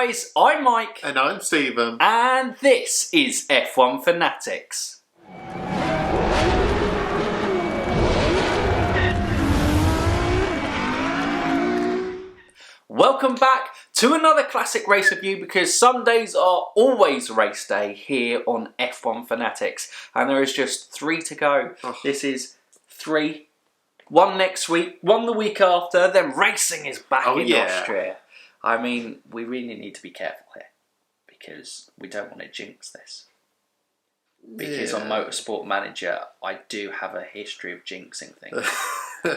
guys, I'm Mike. And I'm Stephen. And this is F1 Fanatics. Welcome back to another classic race review, because Sundays are always race day here on F1 Fanatics. And there is just 3 to go. Oh. This is 3. 1 next week, 1 the week after, then racing is back in Austria. I mean, we really need to be careful here, because we don't want to jinx this. Because on Motorsport Manager, I do have a history of jinxing things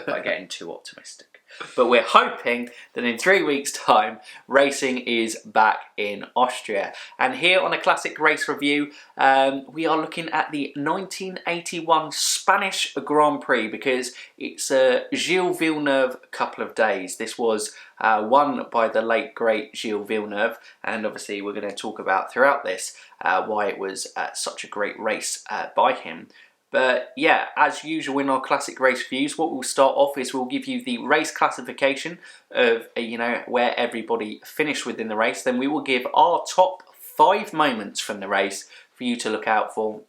by getting too optimistic. But we're hoping that in 3 weeks' time, racing is back in Austria. And here on a classic race review, we are looking at the 1981 Spanish Grand Prix, because it's Gilles Villeneuve couple of days. This was won by the late great Gilles Villeneuve, and obviously we're going to talk about throughout this why it was such a great race by him. But yeah, as usual in our classic race reviews, what we'll start off is we'll give you the race classification of, where everybody finished within the race. Then we will give our top 5 moments from the race for you to look out for.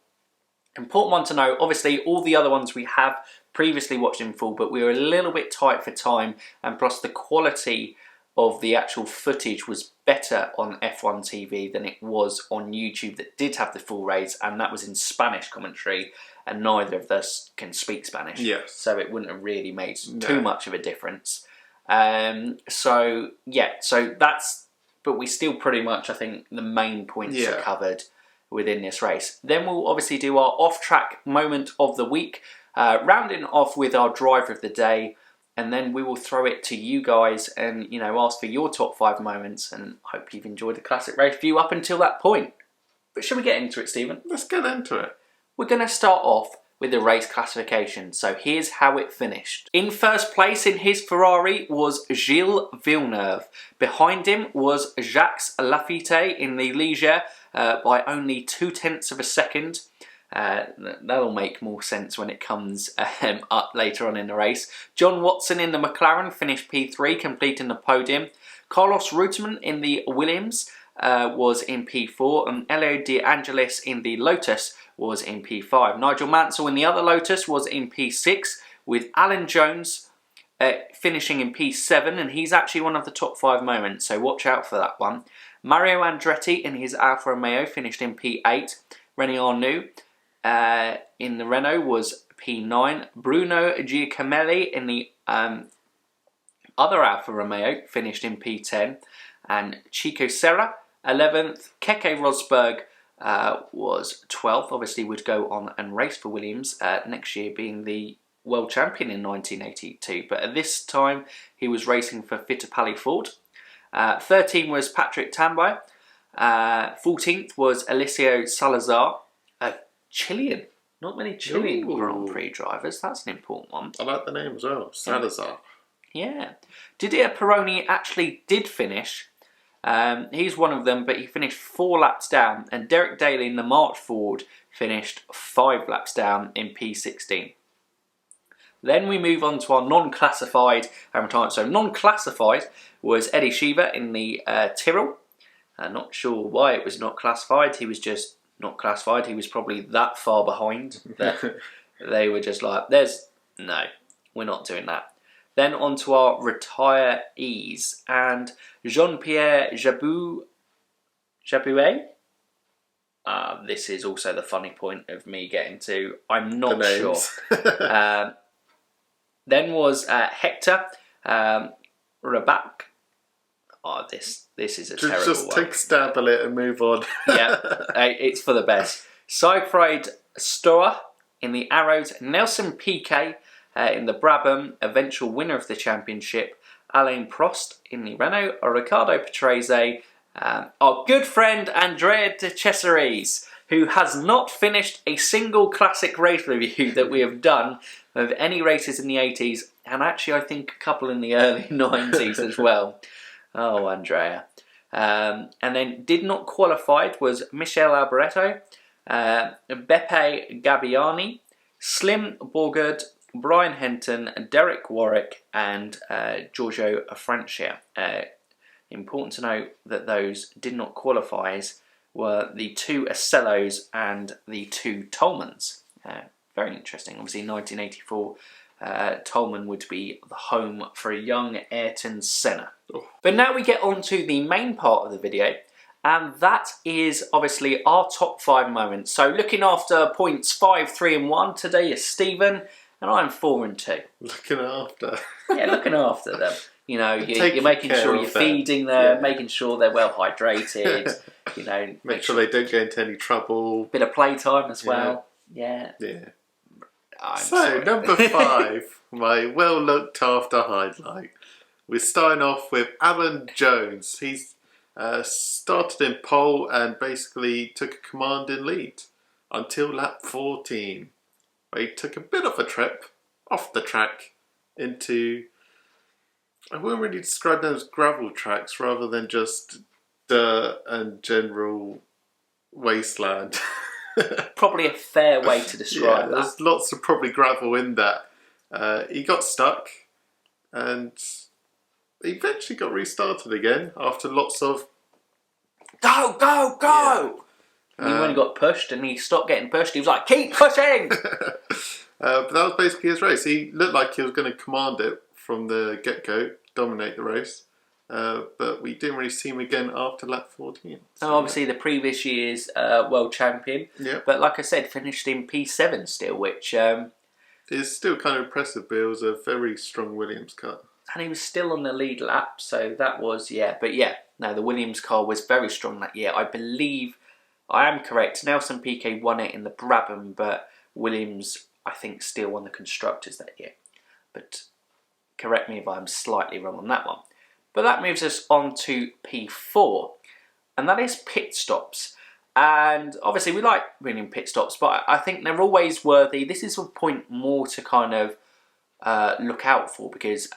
Important one to know, obviously all the other ones we have previously watched in full, but we were a little bit tight for time, and plus the quality of the actual footage was better on F1 TV than it was on YouTube that did have the full race, and that was in Spanish commentary, and neither of us can speak Spanish. Yes. So it wouldn't have really made too much of a difference. So that's, but we still pretty much, I think, the main points are covered within this race. Then we'll obviously do our off-track moment of the week, rounding off with our driver of the day, and then we will throw it to you guys and, ask for your top 5 moments, and hope you've enjoyed the classic race review up until that point. But shall we get into it, Stephen? Let's get into it. We're going to start off with the race classification, so here's how it finished. In first place in his Ferrari was Gilles Villeneuve. Behind him was Jacques Laffite in the Ligier by only 0.2 of a second. That'll make more sense when it comes up later on in the race. John Watson in the McLaren finished P3, completing the podium. Carlos Reutemann in the Williams was in P4, and Elio De Angelis in the Lotus was in P5. Nigel Mansell in the other Lotus was in P6, with Alan Jones finishing in P7, and he's actually one of the top 5 moments, so watch out for that one. Mario Andretti in his Alfa Romeo finished in P8. René Arnoux in the Renault was P9. Bruno Giacomelli in the other Alfa Romeo finished in P10. And Chico Serra, 11th. Keke Rosberg was 12th. Obviously would go on and race for Williams next year, being the world champion in 1982. But at this time, he was racing for Fittipaldi Ford. 13th was Patrick Tambay. 14th was Eliseo Salazar. Chilean. Not many Chilean Grand Prix drivers. That's an important one. I like the name as well. Salazar. Yeah. Didier Pironi actually did finish. He's one of them, but he finished 4 laps down. And Derek Daly in the March Ford finished 5 laps down in P16. Then we move on to our non-classified time. So non-classified was Eddie Shiva in the Tyrrell. Not sure why it was not classified. He was just not classified. He was probably that far behind that they were just like, no, we're not doing that. Then on to our retirees, and Jean-Pierre Jabouet. This is also the funny point of me getting to, I'm not sure. Then was Hector Rabac. Oh, this is a terrible one. Just take a stab at it and move on. Yeah, it's for the best. Siegfried Storer in the Arrows. Nelson Piquet in the Brabham, eventual winner of the championship. Alain Prost in the Renault. Riccardo Patrese. Our good friend Andrea de Cesaris, who has not finished a single classic race review that we have done of any races in the 80s. And actually, I think a couple in the early 90s as well. Oh, Andrea. And then did not qualified was Michel Alboreto, Beppe Gabbiani, Slim Borgard, Brian Henton, Derek Warwick, and Giorgio Francia. Important to note that those did not qualify were the 2 Acellos and the 2 Tollmans. Very interesting. Obviously, in 1984, Tollman would be the home for a young Ayrton Senna. Oh. But now we get on to the main part of the video, and that is obviously our top 5 moments. So looking after points 5, 3 and 1 today is Stephen, and I'm 4 and 2. Looking after. Yeah, looking after them. You know, you're making sure you're feeding them, making sure they're well hydrated. You know, make sure they don't get into any trouble. Bit of playtime as well. Yeah. So number 5, my well looked after highlight. We're starting off with Alan Jones. He's started in pole and basically took a commanding lead until lap 14. Where he took a bit of a trip off the track into, I wouldn't really describe them as gravel tracks rather than just dirt and general wasteland. Probably a fair way to describe that. There's lots of probably gravel in that. He got stuck and eventually got restarted again after lots of go! Yeah. And when he got pushed and he stopped getting pushed, he was like, keep pushing! But that was basically his race. He looked like he was going to command it from the get-go, dominate the race. But we didn't really see him again after lap 14. So, obviously the previous year's world champion. Yeah. But like I said, finished in P7 still, which is still kind of impressive, but it was a very strong Williams car. And he was still on the lead lap, so that was, no, the Williams car was very strong that year. I believe, I am correct, Nelson Piquet won it in the Brabham, but Williams, I think, still won the Constructors that year. But correct me if I'm slightly wrong on that one. But that moves us on to P4, and that is pit stops. And obviously we like winning pit stops, but I think they're always worthy. This is a point more to kind of look out for, because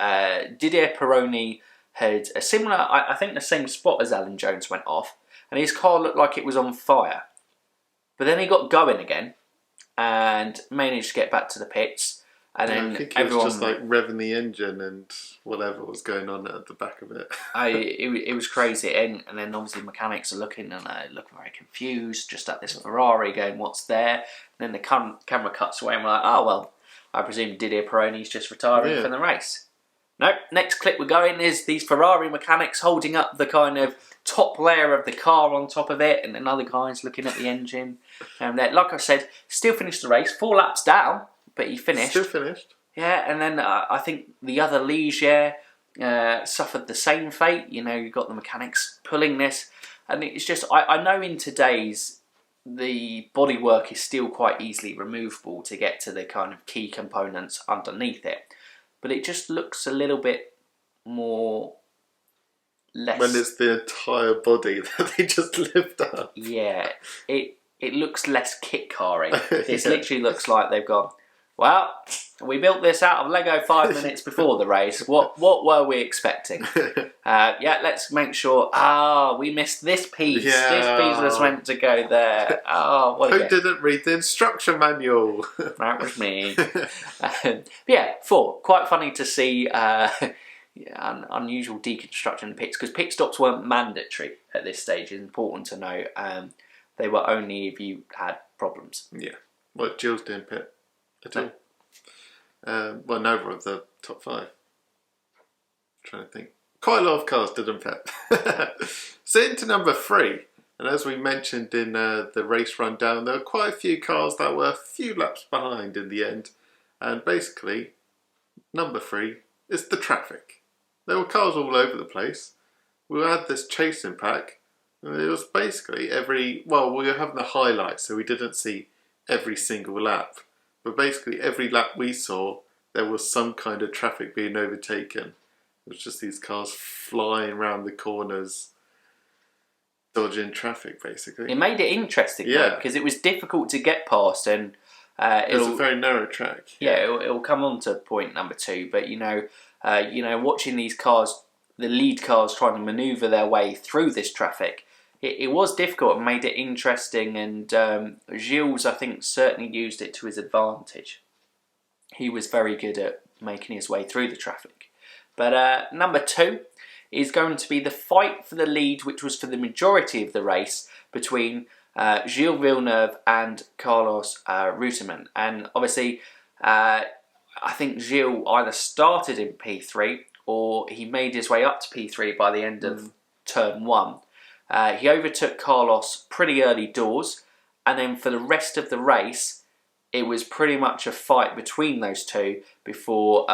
Didier Pironi had a similar, I think the same spot as Alan Jones went off, and his car looked like it was on fire. But then he got going again and managed to get back to the pits. And then I think it was just like revving the engine and whatever was going on at the back of it. It was crazy. And then obviously mechanics are looking and they look very confused just at this Ferrari going, what's there? And then the camera cuts away and we're like, oh, well, I presume Didier Pironi's just retiring from the race. Nope, next clip we're going is these Ferrari mechanics holding up the kind of top layer of the car on top of it, and another guy's looking at the engine. And like I said, still finished the race, 4 laps down, but he finished. Still finished. Yeah, and then I think the other Ligier suffered the same fate. You know, you got the mechanics pulling this, and it's just, I know in today's, the bodywork is still quite easily removable to get to the kind of key components underneath it. But it just looks a little bit more less... When it's the entire body that they just lift up. Yeah, it looks less kit car-y. It literally looks like they've gone, well, we built this out of Lego 5 minutes before the race. What were we expecting? Let's make sure... we missed this piece. Yeah. This piece was meant to go there. Who didn't read the instruction manual? That was me. 4. Quite funny to see unusual deconstruction in pits, because pit stops weren't mandatory at this stage. It's important to know. They were only if you had problems. Yeah. Well, Gilles didn't pit at all. Neither of the top 5. Trying to think. Quite a lot of cars didn't pit. So into number 3. And as we mentioned in the race rundown, there were quite a few cars that were a few laps behind in the end. And basically, number 3 is the traffic. There were cars all over the place. We had this chasing pack. And it was basically we were having the highlights, so we didn't see every single lap. But basically every lap we saw, there was some kind of traffic being overtaken. It was just these cars flying around the corners, dodging traffic, basically. It made it interesting, though, because it was difficult to get past, and it was a very narrow track. Yeah, it'll come on to point number 2. But watching these cars, the lead cars, trying to manoeuvre their way through this traffic, it was difficult and made it interesting. And Gilles, I think, certainly used it to his advantage. He was very good at making his way through the traffic. But number 2 is going to be the fight for the lead, which was for the majority of the race, between Gilles Villeneuve and Carlos Reutemann. And obviously, I think Gilles either started in P3 or he made his way up to P3 by the end of turn 1. He overtook Carlos pretty early doors, and then for the rest of the race, it was pretty much a fight between those two before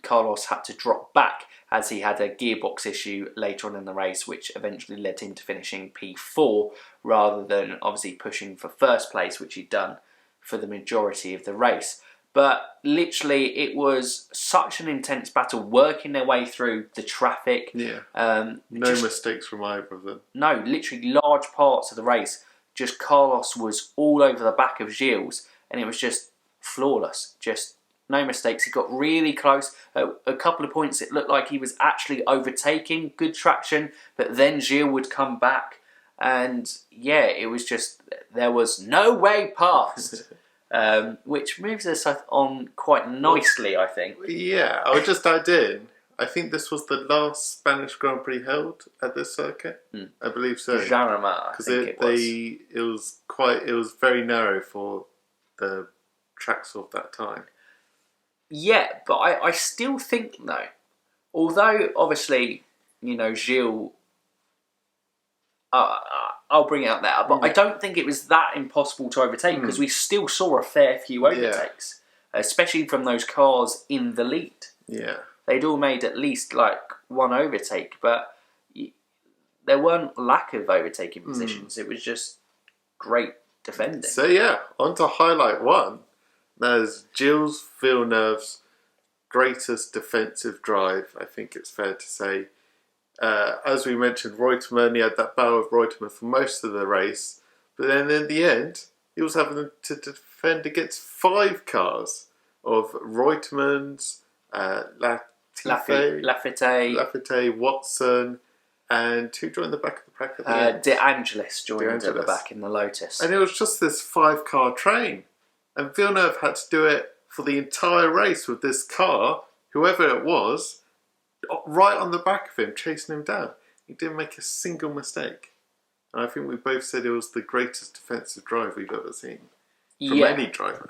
Carlos had to drop back as he had a gearbox issue later on in the race, which eventually led him to finishing P4 rather than obviously pushing for first place, which he'd done for the majority of the race. But literally, it was such an intense battle, working their way through the traffic. Yeah. No mistakes from either of them. No, literally large parts of the race, just Carlos was all over the back of Gilles, and it was just flawless. Just no mistakes. He got really close. A couple of points, it looked like he was actually overtaking, good traction, but then Gilles would come back. And yeah, it was just, there was no way past. Which moves us on quite nicely, I think. Yeah, I would just add in, I think this was the last Spanish Grand Prix held at this circuit. I believe so. Jarama, I think it was. It was very narrow for the tracks of that time. Yeah, but I still think though, although obviously, Gilles, I'll bring it out there, but I don't think it was that impossible to overtake because we still saw a fair few overtakes, especially from those cars in the lead. Yeah. They'd all made at least like one overtake, but there weren't lack of overtaking positions. It was just great defending. So yeah, on to highlight one. That is Gilles Villeneuve's greatest defensive drive, I think it's fair to say. As we mentioned, Reutemann, he had that battle with Reutemann for most of the race, but then in the end, he was having to defend against 5 cars of Reutemann's, Lafite, Watson, and who joined the back of the pack at the end? De Angelis joined at the back in the Lotus. And it was just this 5-car train. And Villeneuve had to do it for the entire race with this car, whoever it was, right on the back of him, chasing him down. He didn't make a single mistake. And I think we both said it was the greatest defensive drive we've ever seen from any driver.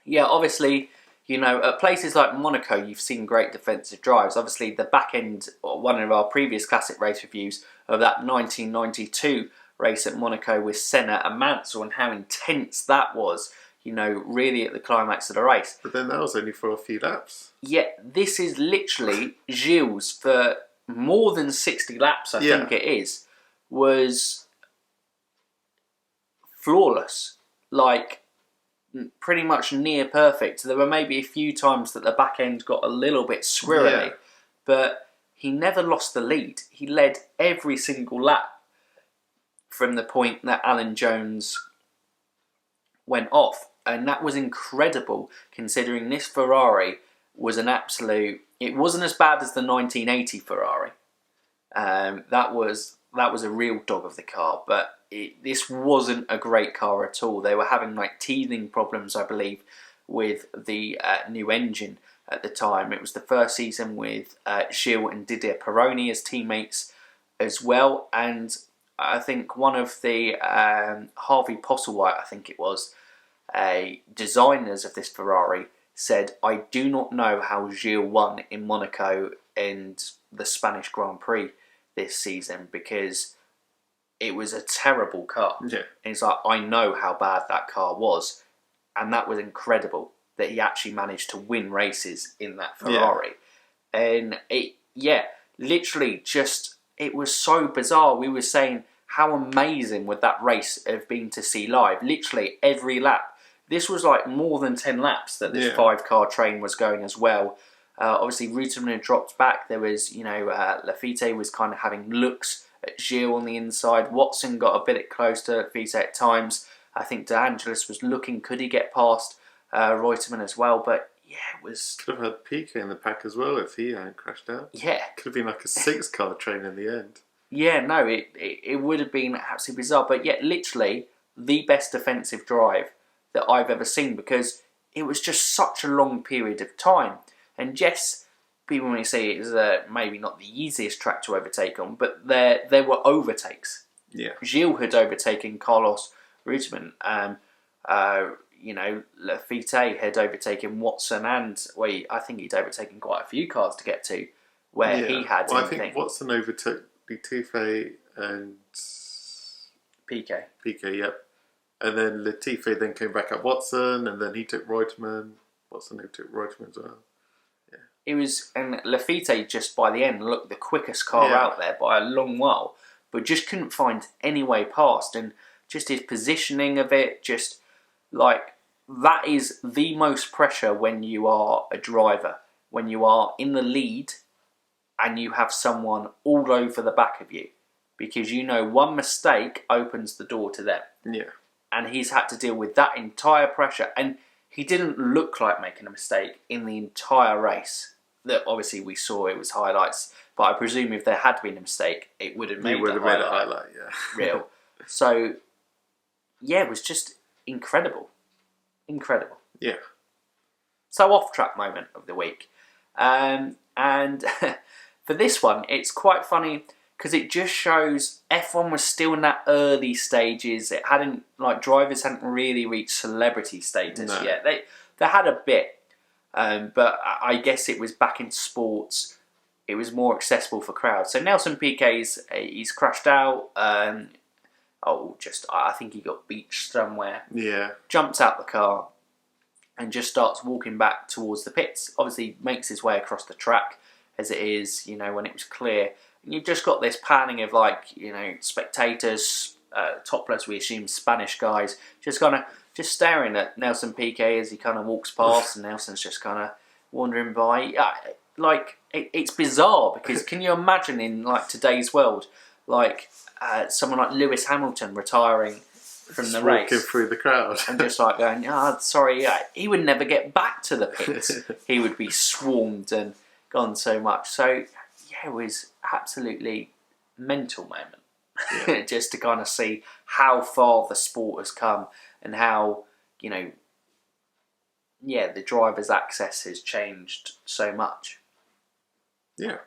Yeah, obviously, at places like Monaco, you've seen great defensive drives. Obviously, the back end, one of our previous classic race reviews of that 1992 race at Monaco with Senna and Mansell and how intense that was, really at the climax of the race. But then that was only for a few laps. Yeah, this is literally Gilles for more than 60 laps, I think it is, was flawless. Like, pretty much near perfect. There were maybe a few times that the back end got a little bit squirrely, but he never lost the lead. He led every single lap from the point that Alan Jones went off. And that was incredible, considering this Ferrari was an absolute... It wasn't as bad as the 1980 Ferrari. That was a real dog of the car, but this wasn't a great car at all. They were having teething problems, I believe, with the new engine at the time. It was the first season with Gilles and Didier Pironi as teammates as well, and I think one of the Harvey Postlewhite, I think it was, designers of this Ferrari said, "I do not know how Gilles won in Monaco and the Spanish Grand Prix this season because it was a terrible car." Yeah. And it's like, I know how bad that car was, and that was incredible that he actually managed to win races in that Ferrari. Yeah. And literally just, it was so bizarre. We were saying, how amazing would that race have been to see live? Literally every lap. This was more than 10 laps that this 5-car train was going as well. Obviously, Reutemann had dropped back. There was, Lafite was kind of having looks at Gilles on the inside. Watson got a bit close to Lafite at times. I think De Angelis was looking, could he get past Reutemann as well? But yeah, it was... Could have had Piquet in the pack as well if he hadn't crashed out. Yeah. Could have been a 6-car train in the end. Yeah, no, it would have been absolutely bizarre. But yet, literally, the best defensive drive that I've ever seen, because it was just such a long period of time. And yes, people may say it is maybe not the easiest track to overtake on, but there were overtakes. Yeah. Gilles had overtaken Carlos Reutemann. Lafite had overtaken Watson, and I think he'd overtaken quite a few cars to get to where he had. Well, I think Watson overtook Latifi and Piquet. Yep. And then Latifi then came back up Watson, and then he took Reutemann. Watson who took Reutemann as well. Yeah. It was, and Lafite just by the end looked the quickest car out there by a long while, but just couldn't find any way past, and just his positioning of it, just like that is the most pressure when you are a driver, when you are in the lead and you have someone all over the back of you, because you know one mistake opens the door to them. Yeah. And he's had to deal with that entire pressure, and he didn't look like making a mistake in the entire race. That obviously we saw, it was highlights, but I presume if there had been a mistake, it would have made the highlight real. So, yeah, it was just incredible. Incredible. Yeah. So, off-track moment of the week. And for this one, it's quite funny because it just shows F1 was still in that early stages. It hadn't, drivers hadn't really reached celebrity status yet. They had a bit, but I guess it was back in sports. It was more accessible for crowds. So Nelson Piquet, he's crashed out. I think he got beached somewhere. Yeah. Jumps out the car and just starts walking back towards the pits. Obviously makes his way across the track as it is, when it was clear. And you've just got this panning of spectators, topless, we assume Spanish guys, just staring at Nelson Piquet as he kind of walks past, and Nelson's just kind of wandering by. It's bizarre because can you imagine in today's world, someone like Lewis Hamilton retiring from the race, walking through the crowd, and just going, sorry, he would never get back to the pits. He would be swarmed and gone so much. So yeah, it was absolutely mental moment. Yeah. Just to kind of see how far the sport has come and how the driver's access has changed so much. Yeah.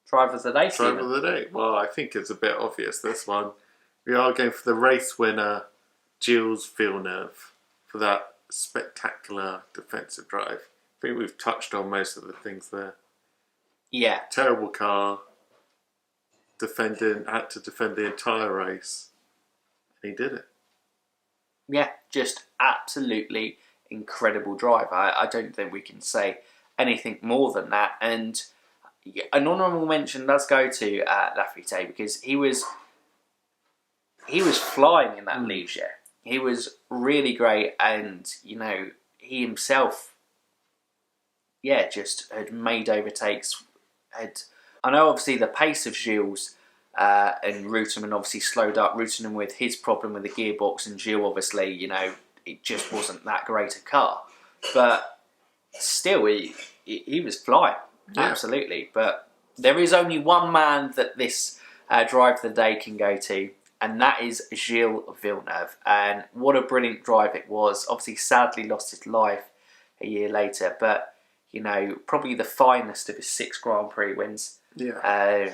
Driver of the day, Driver of the day. Well, I think it's a bit obvious, this one. We are going for the race winner, Gilles Villeneuve, for that spectacular defensive drive. I think we've touched on most of the things there. Yeah. Terrible car. Had to defend the entire race. And he did it. Yeah, just absolutely incredible drive. I don't think we can say anything more than that. And an honourable mention does go to Lafite, because he was flying in that Ligier. He was really great, and he himself, just had made overtakes. I know obviously the pace of Gilles and Reutemann obviously slowed up. Reutemann with his problem with the gearbox, and Gilles obviously, it just wasn't that great a car. But still, he was flying, absolutely. But there is only one man that this drive of the day can go to, and that is Gilles Villeneuve. And what a brilliant drive it was. Obviously, sadly lost his life a year later, but probably the finest of his 6 Grand Prix wins. Yeah.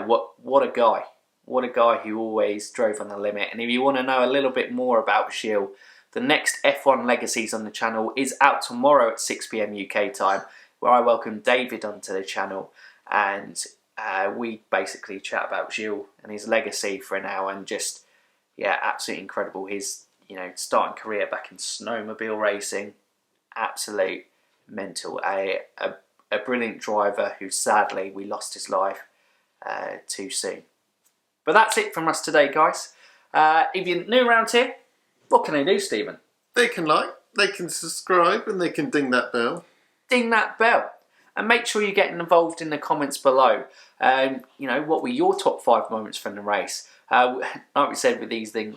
What a guy. What a guy who always drove on the limit. And if you want to know a little bit more about Gilles, the next F1 Legacies on the channel is out tomorrow at 6 PM UK time, where I welcome David onto the channel, and we basically chat about Gilles and his legacy for an hour, and just, absolutely incredible. His, starting career back in snowmobile racing, absolute mental. A brilliant driver who sadly we lost his life too soon. But that's it from us today, guys. If you're new around here, what can they do, Stephen? They can they can subscribe, and they can ding that bell. Ding that bell. And make sure you're getting involved in the comments below. What were your top 5 moments from the race? Like we said with these things,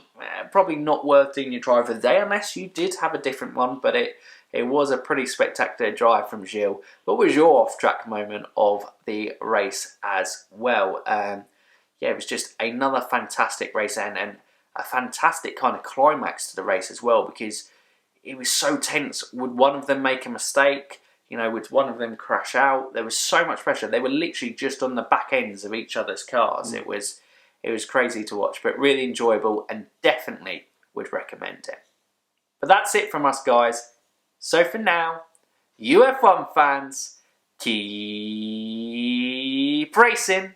probably not worth doing your drive of the day unless you did have a different one, but it was a pretty spectacular drive from Gilles. What was your off-track moment of the race as well? It was just another fantastic race, and a fantastic kind of climax to the race as well, because it was so tense. Would one of them make a mistake? you know, would one of them crash out? There was so much pressure. They were literally just on the back ends of each other's cars. It was crazy to watch, but really enjoyable, and definitely would recommend it. But that's it from us, guys. So for now, you F1 fans, keep racing.